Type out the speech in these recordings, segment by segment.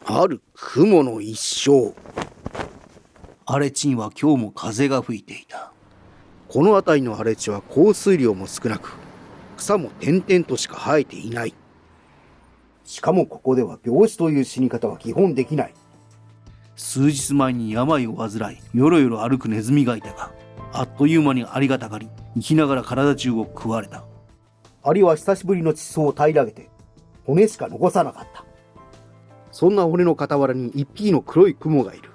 ある雲の一生。荒れ地には今日も風が吹いていた。この辺りの荒れ地は降水量も少なく、草も点々としか生えていない。しかもここでは病死という死に方は基本できない。数日前に病を患い、よろよろ歩くネズミがいたが、あっという間にありがたがり、生きながら体中を食われた。アリは久しぶりの地層を平らげて、骨しか残さなかった。そんな骨の傍らに一匹の黒い雲がいる。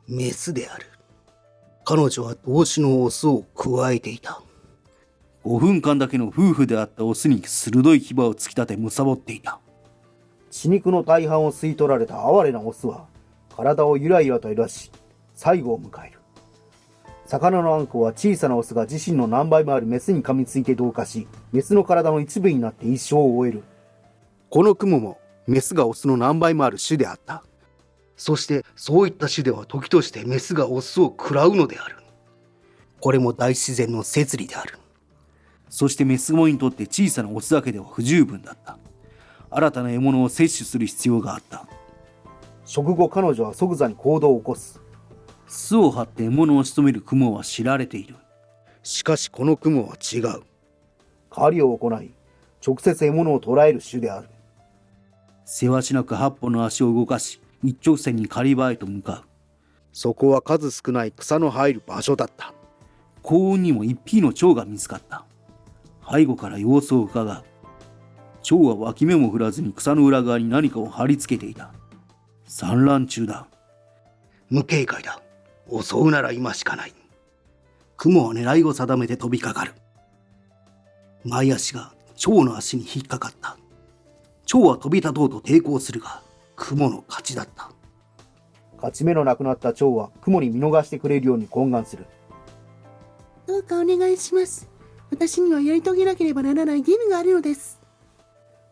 メスである。彼女は同種のオスをくわえていた。5分間だけの夫婦であったオスに鋭い牙を突き立て貪っていた。血肉の大半を吸い取られた哀れなオスは、体をゆらゆらと揺らし、最後を迎える。魚のあんこは小さなオスが自身の何倍もあるメスに噛みついて同化し、メスの体の一部になって一生を終える。この雲もメスがオスの何倍もある種であった。そしてそういった種では時としてメスがオスを食らうのである。これも大自然の摂理である。そしてメスゴモにとって小さなオスだけでは不十分だった。新たな獲物を摂取する必要があった。食後彼女は即座に行動を起こす。巣を張って獲物を仕留める雲は知られている。しかしこの雲は違う。狩りを行い、直接獲物を捕らえる種である。せわしなく8本の足を動かし、一直線に狩り場へと向かう。そこは数少ない草の生える場所だった。幸運にも一匹の蝶が見つかった。背後から様子をうかがう。蝶は脇目も振らずに草の裏側に何かを貼り付けていた。産卵中だ。無警戒だ。襲うなら今しかない。雲は狙いを定めて飛びかかる。前足が蝶の足に引っかかった。蝶は飛び立とうと抵抗するが、雲の勝ちだった。勝ち目のなくなった蝶は雲に見逃してくれるように懇願する。どうかお願いします。私にはやり遂げなければならない義務があるのです。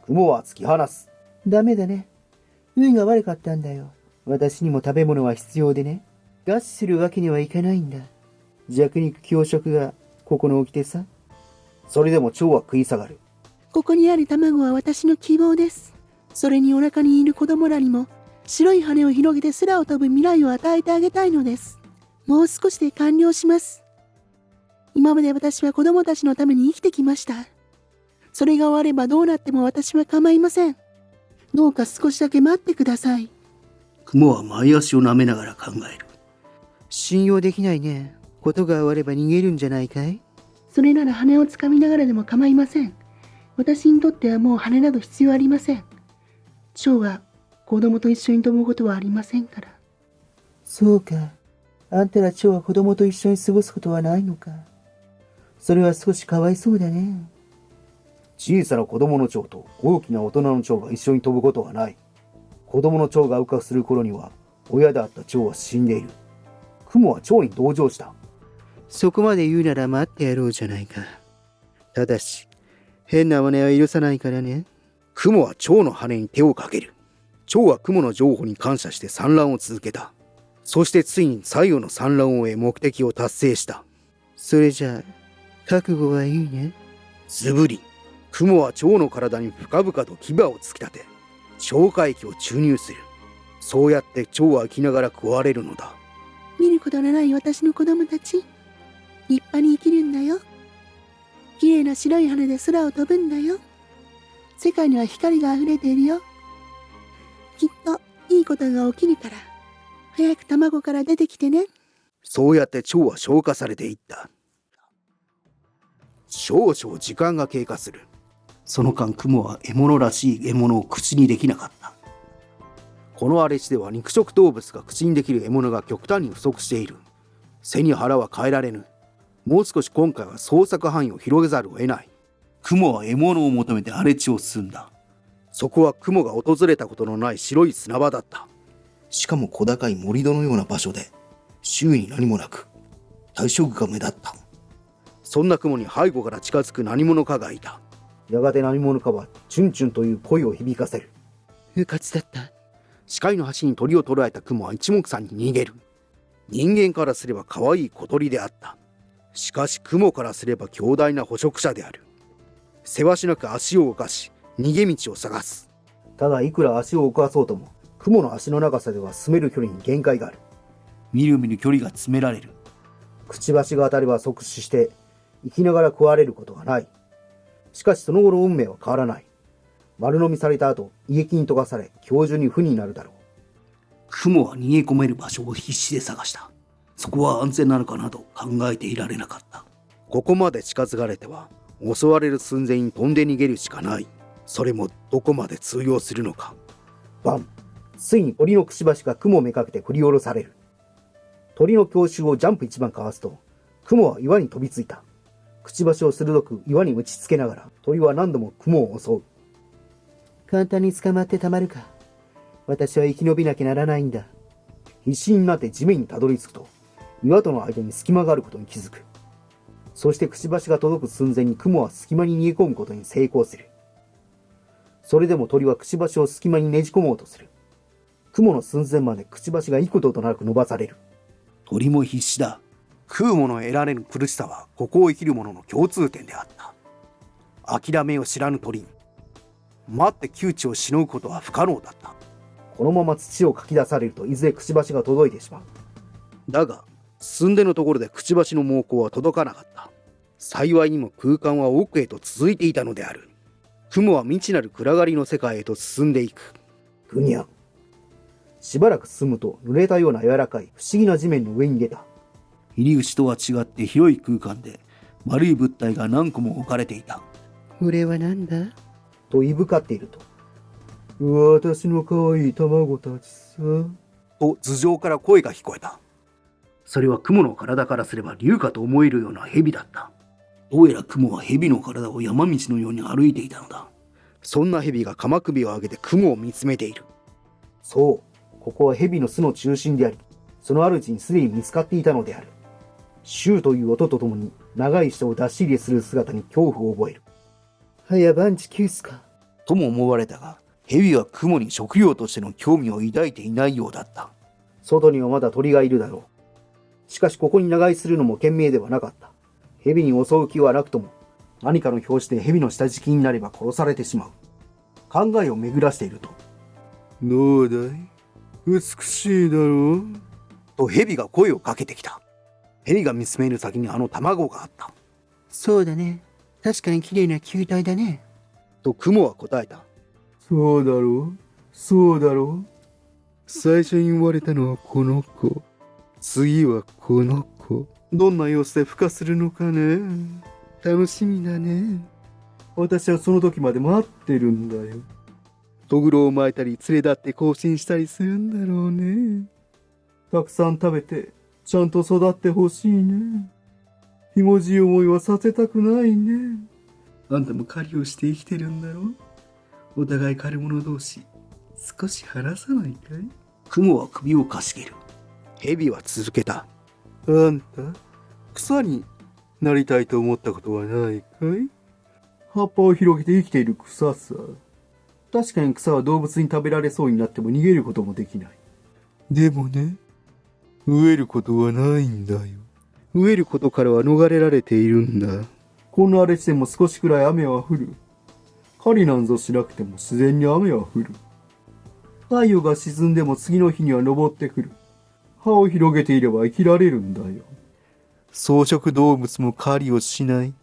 雲は突き放す。ダメだね。運が悪かったんだよ。私にも食べ物は必要でね。餓死するわけにはいかないんだ。弱肉強食がここの掟さ。それでも蝶は食い下がる。ここにある卵は私の希望です。それにお腹にいる子供らにも白い羽を広げて空を飛ぶ未来を与えてあげたいのです。もう少しで完了します。今まで私は子供たちのために生きてきました。それが終わればどうなっても私は構いません。どうか少しだけ待ってください。雲は前足を舐めながら考える。信用できないね。ことが終われば逃げるんじゃないかい？それなら羽をつかみながらでも構いません。私にとってはもう羽など必要ありません。蝶は子供と一緒に飛ぶことはありませんから。そうか。あんたら蝶は子供と一緒に過ごすことはないのか。それは少しかわいそうだね。小さな子供の蝶と大きな大人の蝶が一緒に飛ぶことはない。子供の蝶が羽化する頃には親であった蝶は死んでいる。雲は蝶に同情した。そこまで言うなら待ってやろうじゃないか。ただし、変な真似は許さないからね。雲は蝶の羽に手をかける。蝶は雲の譲歩に感謝して産卵を続けた。そしてついに最後の産卵を終え目的を達成した。それじゃあ、覚悟はいいね。ズブリ。雲は蝶の体に深々と牙を突き立て、消化液を注入する。そうやって蝶は生きながら食われるのだ。見ることのない私の子供たち、立派に生きるんだよ。綺麗な白い羽で空を飛ぶんだよ。世界には光が溢れているよ。きっといいことが起きるから、早く卵から出てきてね。そうやって蝶は消化されていった。少々時間が経過する。その間、雲は獲物らしい獲物を口にできなかった。この荒れ地では肉食動物が口にできる獲物が極端に不足している。背に腹は変えられぬ。もう少し今回は捜索範囲を広げざるを得ない。雲は獲物を求めて荒れ地を進んだ。そこは雲が訪れたことのない白い砂場だった。しかも小高い盛り土のような場所で、周囲に何もなく、大食が目立った。そんな雲に背後から近づく何者かがいた。やがて何者かはチュンチュンという声を響かせる。うかつだった。視界の端に鳥を捉えた雲は一目散に逃げる。人間からすれば可愛い小鳥であった。しかし雲からすれば強大な捕食者である。せわしなく足を動かし逃げ道を探す。ただいくら足を動かそうとも雲の足の長さでは進める距離に限界がある。みるみる距離が詰められる。くちばしが当たれば即死して生きながら食われることがない。しかしその後の運命は変わらない。丸飲みされた後、胃液に溶かされ今日中に負になるだろう。雲は逃げ込める場所を必死で探した。そこは安全なのかなと考えていられなかった。ここまで近づかれては襲われる寸前に飛んで逃げるしかない。それもどこまで通用するのか。バン。ついに鳥のくちばしが雲をめかけて振り下ろされる。鳥の強襲をジャンプ一番かわすと、雲は岩に飛びついた。くちばしを鋭く岩に打ちつけながら鳥は何度も雲を襲う。簡単に捕まってたまるか。私は生き延びなきゃならないんだ。必死になって地面にたどり着くと、岩との間に隙間があることに気づく。そしてくちばしが届く寸前に雲は隙間に逃げ込むことに成功する。それでも鳥はくちばしを隙間にねじ込もうとする。雲の寸前までくちばしが幾度となく伸ばされる。鳥も必死だ。食うものを得られぬ苦しさはここを生きる者の共通点であった。諦めを知らぬ鳥。待って窮地をしのぐことは不可能だった。このまま土をかき出されるといずれくちばしが届いてしまう。だが寸出のところでくちばしの猛攻は届かなかった。幸いにも空間は奥へと続いていたのである。雲は未知なる暗がりの世界へと進んでいく。ぐにゃ。しばらく進むと濡れたような柔らかい不思議な地面の上に出た。入り口とは違って広い空間で丸い物体が何個も置かれていた。これは何だ？といぶかっていると、私の可愛い卵たちさ、と頭上から声が聞こえた。それは雲の体からすれば竜かと思えるような蛇だった。どうやら雲は蛇の体を山道のように歩いていたのだ。そんな蛇が鎌首を上げて雲を見つめている。そう、ここは蛇の巣の中心であり、その主にすでに見つかっていたのである。シューという音とともに長い舌を出し入れする姿に恐怖を覚える。早番地球すかとも思われたが、蛇は雲に食料としての興味を抱いていないようだった。外にはまだ鳥がいるだろう。しかしここに長居するのも賢明ではなかった。蛇に襲う気はなくとも、何かの拍子で蛇の下敷きになれば殺されてしまう。考えを巡らしていると、どうだい？美しいだろう？と蛇が声をかけてきた。蛇が見つめる先にあの卵があった。そうだね。確かに綺麗な球体だね。と雲は答えた。そうだろう？そうだろう？最初に言われたのはこの子。次はこの子。どんな様子で孵化するのかね。楽しみだね。私はその時まで待ってるんだよ。とぐろを巻いたり連れ立って行進したりするんだろうね。たくさん食べてちゃんと育ってほしいね。ひもじい思いはさせたくないね。あんたも狩りをして生きてるんだろう。お互い狩る者同士、少し話さないかい？雲は首をかしげる。蛇は続けた。あんた、草になりたいと思ったことはないかい？葉っぱを広げて生きている草さ。確かに草は動物に食べられそうになっても逃げることもできない。でもね、飢えることはないんだよ。飢えることからは逃れられているんだ。この荒れ地でも少しくらい雨は降る。狩りなんぞしなくても自然に雨は降る。太陽が沈んでも次の日には昇ってくる。葉を広げていれば生きられるんだよ。草食動物も狩りをしない。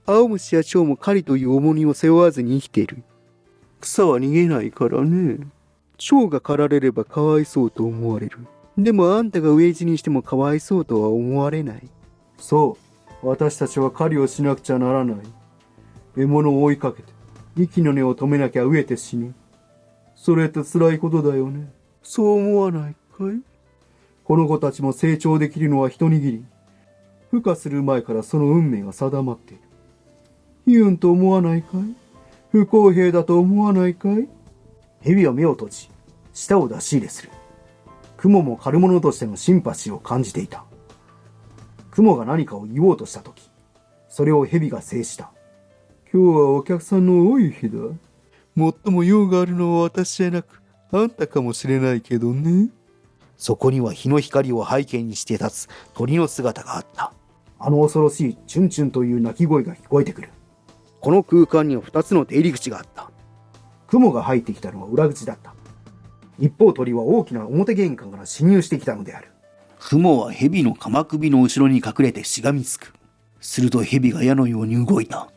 青虫や蝶も狩りという重荷を背負わずに生きている。草は逃げないからね。蝶が狩られればかわいそうと思われる。でもあんたが飢え死にしてもかわいそうとは思われない。そう、私たちは狩りをしなくちゃならない。獲物を追いかけて、息の根を止めなきゃ飢えて死ぬ。それって辛いことだよね。そう思わないかい？この子たちも成長できるのは一握り。孵化する前からその運命が定まっている。悲運と思わないかい？不公平だと思わないかい？蛇は目を閉じ、舌を出し入れする。雲も狩る者としてのシンパシーを感じていた。雲が何かを言おうとしたとき、それを蛇が制した。今日はお客さんの多い日だ。最も用があるのは私じゃなく、あんたかもしれないけどね。そこには日の光を背景にして立つ鳥の姿があった。あの恐ろしいチュンチュンという鳴き声が聞こえてくる。この空間には2つの出入り口があった。雲が入ってきたのは裏口だった。一方鳥は大きな表玄関から侵入してきたのである。雲は蛇の鎌首の後ろに隠れてしがみつく。すると蛇が矢のように動いた。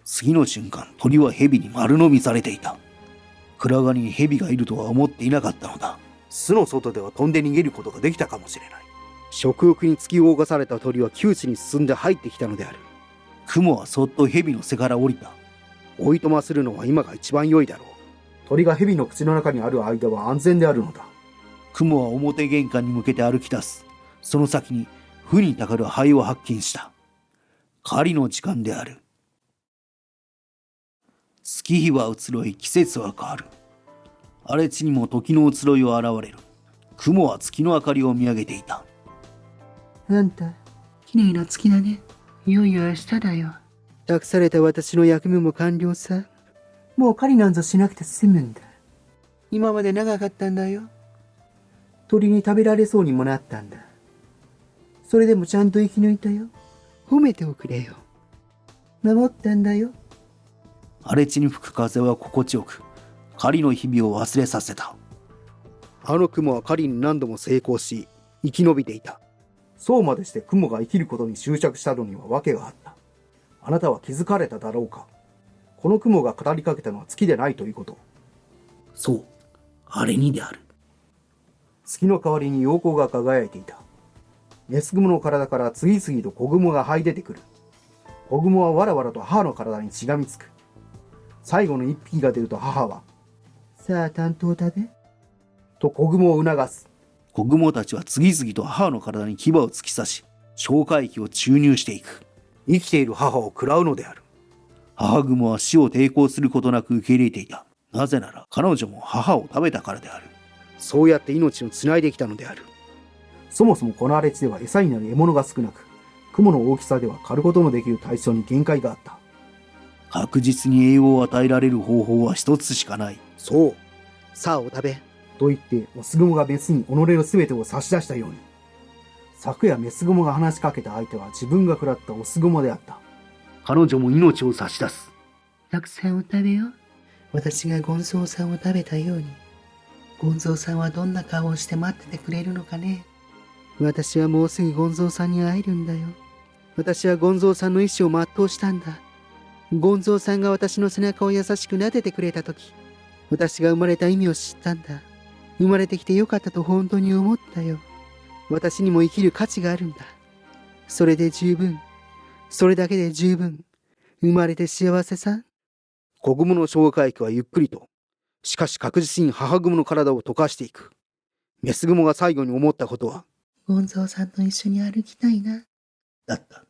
次の瞬間、鳥は蛇に丸飲みされていた。暗がりに蛇がいるとは思っていなかったのだ。巣の外では飛んで逃げることができたかもしれない。食欲に突き動かされた鳥は窮地に進んで入ってきたのである。雲はそっと蛇の背から降りた。おいとまするのは今が一番良いだろう。鳥が蛇の口の中にある間は安全であるのだ。雲は表玄関に向けて歩き出す。その先に負にたかる灰を発見した。狩りの時間である。月日は移ろい、季節は変わる。荒れ地にも時の移ろいは現れる。雲は月の明かりを見上げていた。あんた、綺麗な月だね。いよいよ明日だよ。託された私の役目も完了さ。もう狩りなんぞしなくて済むんだ。今まで長かったんだよ。鳥に食べられそうにもなったんだ。それでもちゃんと生き抜いたよ。褒めておくれよ。守ったんだよ。荒れ地に吹く風は心地よく、狩りの日々を忘れさせた。あの雲は狩りに何度も成功し、生き延びていた。そうまでして雲が生きることに執着したのには訳があった。あなたは気づかれただろうか。この雲が語りかけたのは月でないということ。そう、あれにである。月の代わりに陽光が輝いていた。メス雲の体から次々と子雲が這い出てくる。子雲はわらわらと母の体にしがみつく。最後の一匹が出ると母は、さあ担当だべと子雲を促す。子雲たちは次々と母の体に牙を突き刺し、消化液を注入していく。生きている母を食らうのである。母雲は死を抵抗することなく受け入れていた。なぜなら彼女も母を食べたからである。そうやって命をつないできたのである。そもそもこの荒れ地では餌になる獲物が少なく、雲の大きさでは狩ることのできる対象に限界があった。確実に栄養を与えられる方法は一つしかない。そう。さあお食べ。と言ってオス雲がメスに己の全てを差し出したように。昨夜メス雲が話しかけた相手は自分が食らったオス雲であった。彼女も命を差し出す。たくさんお食べよ。私がゴンゾーさんを食べたように。ゴンゾーさんはどんな顔をして待っててくれるのかね。私はもうすぐゴンゾーさんに会えるんだよ。私はゴンゾーさんの意志を全うしたんだ。ゴンゾーさんが私の背中を優しく撫でてくれたとき、私が生まれた意味を知ったんだ。生まれてきてよかったと本当に思ったよ。私にも生きる価値があるんだ。それで十分。それだけで十分。生まれて幸せさ。子雲の消化液はゆっくりと、しかし確実に母雲の体を溶かしていく。メス雲が最後に思ったことは、ゴンゾーさんと一緒に歩きたいな。だった。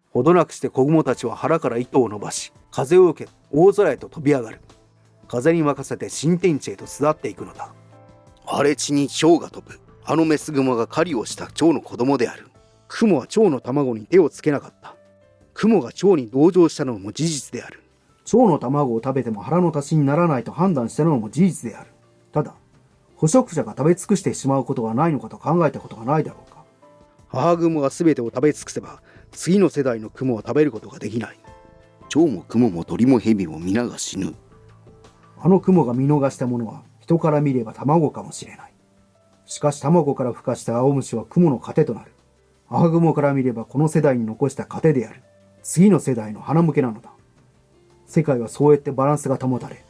ほどなくして子雲たちは腹から糸を伸ばし、風を受け大空へと飛び上がる。風に任せて新天地へと巣立っていくのだ。荒れ地に蝶が飛ぶ。あのメス雲が狩りをした蝶の子供である。雲は蝶の卵に手をつけなかった。雲が蝶に同情したのも事実である。蝶の卵を食べても腹の足しにならないと判断したのも事実である。ただ、捕食者が食べ尽くしてしまうことはないのかと考えたことがないだろうか。母雲が全てを食べ尽くせば、次の世代の雲は食べることができない。蝶も雲も鳥も蛇も皆が死ぬ。あの雲が見逃したものは人から見れば卵かもしれない。しかし卵から孵化した青虫は雲の糧となる。母雲から見ればこの世代に残した糧である。次の世代の花向けなのだ。世界はそうやってバランスが保たれ、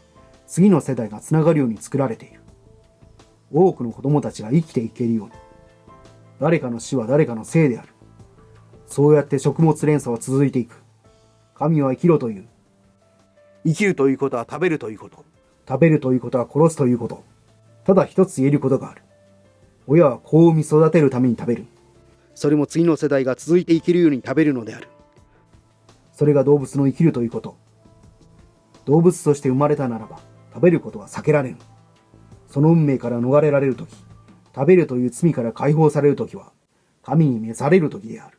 次の世代がつながるように作られている。多くの子供たちが生きていけるように。誰かの死は誰かのせいである。そうやって食物連鎖は続いていく。神は生きろという。生きるということは食べるということ。食べるということは殺すということ。ただ一つ言えることがある。親は子を産み育てるために食べる。それも次の世代が続いていけるように食べるのである。それが動物の生きるということ。動物として生まれたならば、食べることは避けられぬ。その運命から逃れられるとき、食べるという罪から解放されるときは、神に召されるときである。